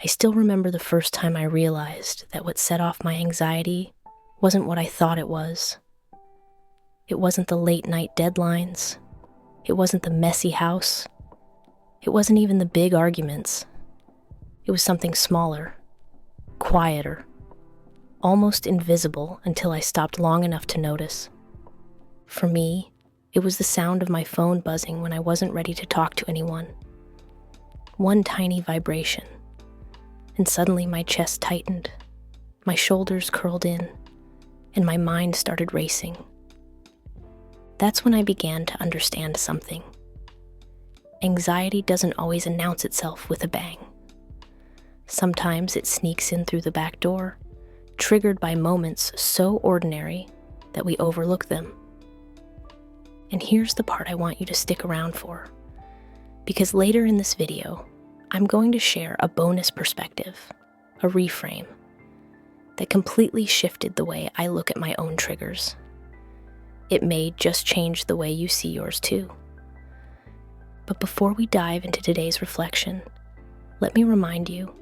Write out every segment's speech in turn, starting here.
I still remember the first time I realized that what set off my anxiety wasn't what I thought it was. It wasn't the late night deadlines. It wasn't the messy house. It wasn't even the big arguments. It was something smaller, quieter, almost invisible until I stopped long enough to notice. For me, it was the sound of my phone buzzing when I wasn't ready to talk to anyone. One tiny vibration, and suddenly my chest tightened, my shoulders curled in, and my mind started racing. That's when I began to understand something. Anxiety doesn't always announce itself with a bang. Sometimes it sneaks in through the back door, triggered by moments so ordinary that we overlook them. And here's the part I want you to stick around for, because later in this video, I'm going to share a bonus perspective, a reframe, that completely shifted the way I look at my own triggers. It may just change the way you see yours too. But before we dive into today's reflection, let me remind you,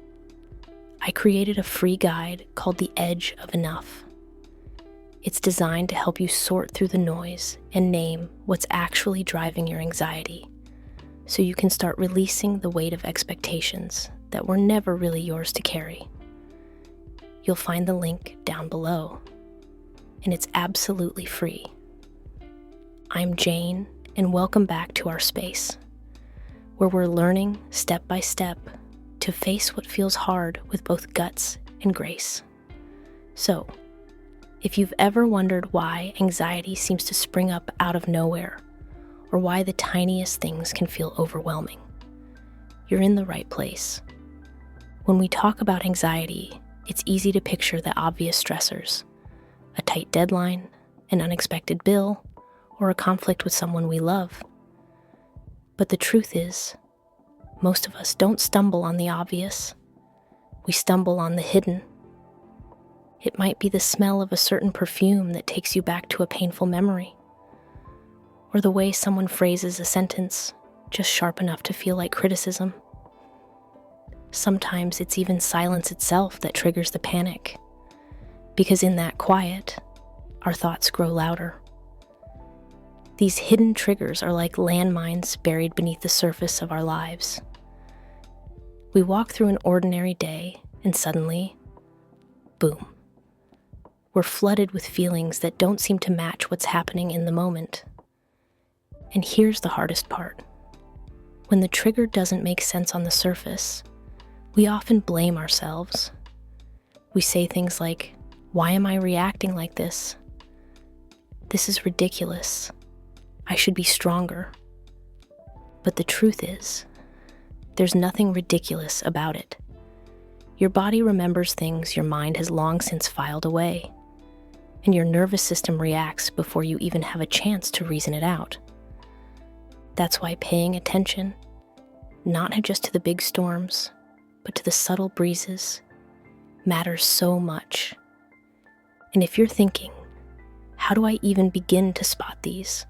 I created a free guide called The Edge of Enough. It's designed to help you sort through the noise and name what's actually driving your anxiety, so you can start releasing the weight of expectations that were never really yours to carry. You'll find the link down below, and it's absolutely free. I'm Jane, and welcome back to our space, where we're learning step by step to face what feels hard with both guts and grace. So, if you've ever wondered why anxiety seems to spring up out of nowhere, or why the tiniest things can feel overwhelming, you're in the right place. When we talk about anxiety, it's easy to picture the obvious stressors: a tight deadline, an unexpected bill, or a conflict with someone we love. But the truth is, most of us don't stumble on the obvious. We stumble on the hidden. It might be the smell of a certain perfume that takes you back to a painful memory, or the way someone phrases a sentence just sharp enough to feel like criticism. Sometimes it's even silence itself that triggers the panic, because in that quiet, our thoughts grow louder. These hidden triggers are like landmines buried beneath the surface of our lives. We walk through an ordinary day, and suddenly, boom. We're flooded with feelings that don't seem to match what's happening in the moment. And here's the hardest part. When the trigger doesn't make sense on the surface, we often blame ourselves. We say things like, "Why am I reacting like this? This is ridiculous. I should be stronger." But the truth is, there's nothing ridiculous about it. Your body remembers things your mind has long since filed away, and your nervous system reacts before you even have a chance to reason it out. That's why paying attention, not just to the big storms, but to the subtle breezes, matters so much. And if you're thinking, how do I even begin to spot these?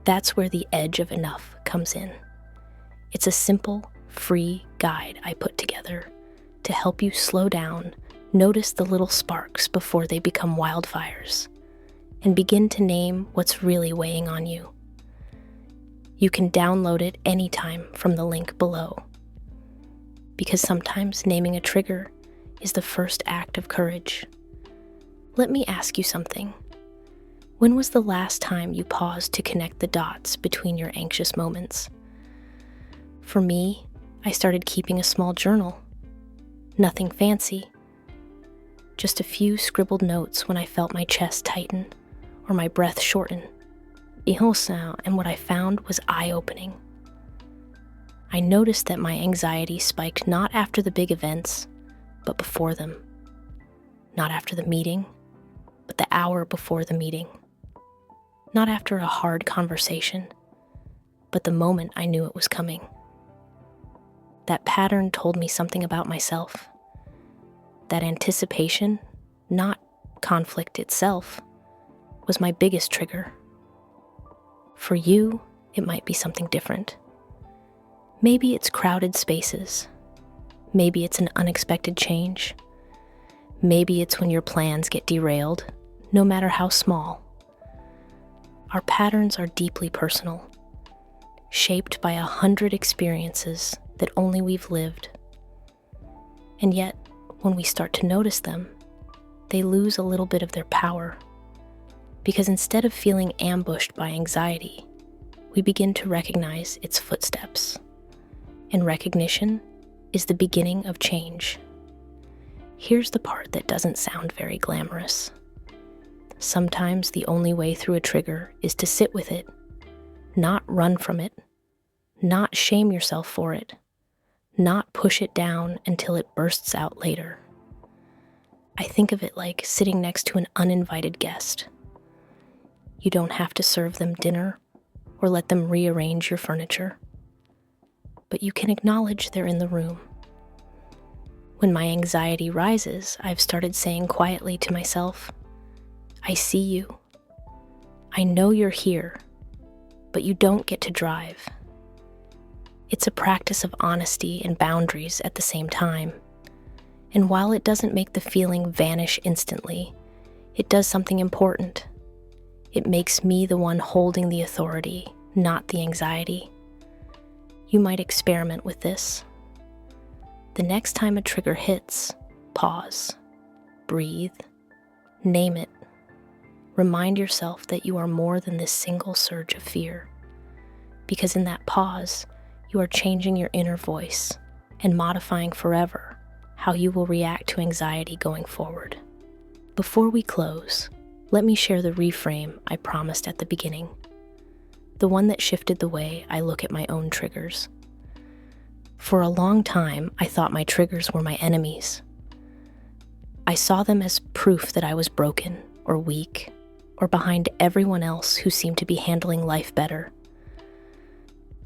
That's where The Edge of Enough comes in. It's a simple, free guide I put together to help you slow down, notice the little sparks before they become wildfires, and begin to name what's really weighing on you. You can download it anytime from the link below. Because sometimes naming a trigger is the first act of courage. Let me ask you something. When was the last time you paused to connect the dots between your anxious moments? For me, I started keeping a small journal. Nothing fancy. Just a few scribbled notes when I felt my chest tighten or my breath shorten. And what I found was eye-opening. I noticed that my anxiety spiked not after the big events, but before them. Not after the meeting, but the hour before the meeting. Not after a hard conversation, but the moment I knew it was coming. That pattern told me something about myself. That anticipation, not conflict itself, was my biggest trigger. For you, it might be something different. Maybe it's crowded spaces. Maybe it's an unexpected change. Maybe it's when your plans get derailed, no matter how small. Our patterns are deeply personal, shaped by 100 experiences that only we've lived. And yet, when we start to notice them, they lose a little bit of their power. Because instead of feeling ambushed by anxiety, we begin to recognize its footsteps. And recognition is the beginning of change. Here's the part that doesn't sound very glamorous. Sometimes the only way through a trigger is to sit with it, not run from it, not shame yourself for it, not push it down until it bursts out later. I think of it like sitting next to an uninvited guest. You don't have to serve them dinner or let them rearrange your furniture, but you can acknowledge they're in the room. When my anxiety rises, I've started saying quietly to myself, I see you. I know you're here, but you don't get to drive. It's a practice of honesty and boundaries at the same time. And while it doesn't make the feeling vanish instantly, it does something important. It makes me the one holding the authority, not the anxiety. You might experiment with this. The next time a trigger hits, pause, breathe, name it. Remind yourself that you are more than this single surge of fear. Because in that pause, you are changing your inner voice and modifying forever how you will react to anxiety going forward. Before we close, let me share the reframe I promised at the beginning. The one that shifted the way I look at my own triggers. For a long time, I thought my triggers were my enemies. I saw them as proof that I was broken or weak or behind everyone else who seemed to be handling life better.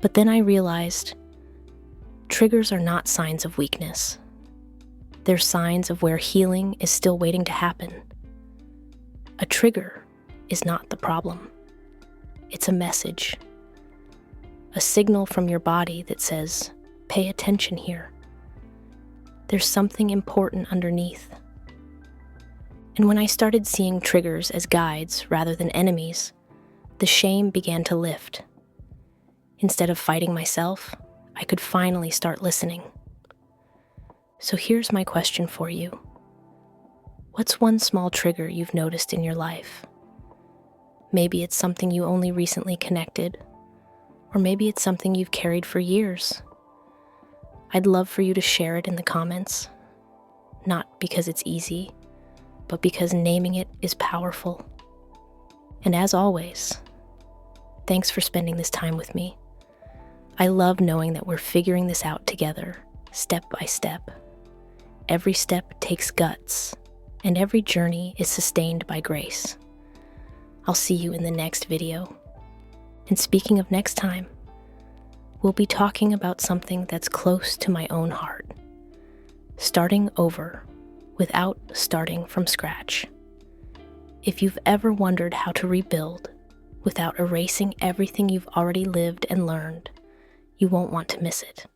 But then I realized triggers are not signs of weakness. They're signs of where healing is still waiting to happen. A trigger is not the problem. It's a message, a signal from your body that says, pay attention here. There's something important underneath. And when I started seeing triggers as guides rather than enemies, the shame began to lift. Instead of fighting myself, I could finally start listening. So here's my question for you. What's one small trigger you've noticed in your life? Maybe it's something you only recently connected, or maybe it's something you've carried for years. I'd love for you to share it in the comments, not because it's easy, but because naming it is powerful. And as always, thanks for spending this time with me. I love knowing that we're figuring this out together, step by step. Every step takes guts, and every journey is sustained by grace. I'll see you in the next video. And speaking of next time, we'll be talking about something that's close to my own heart. Starting over without starting from scratch. If you've ever wondered how to rebuild without erasing everything you've already lived and learned, you won't want to miss it.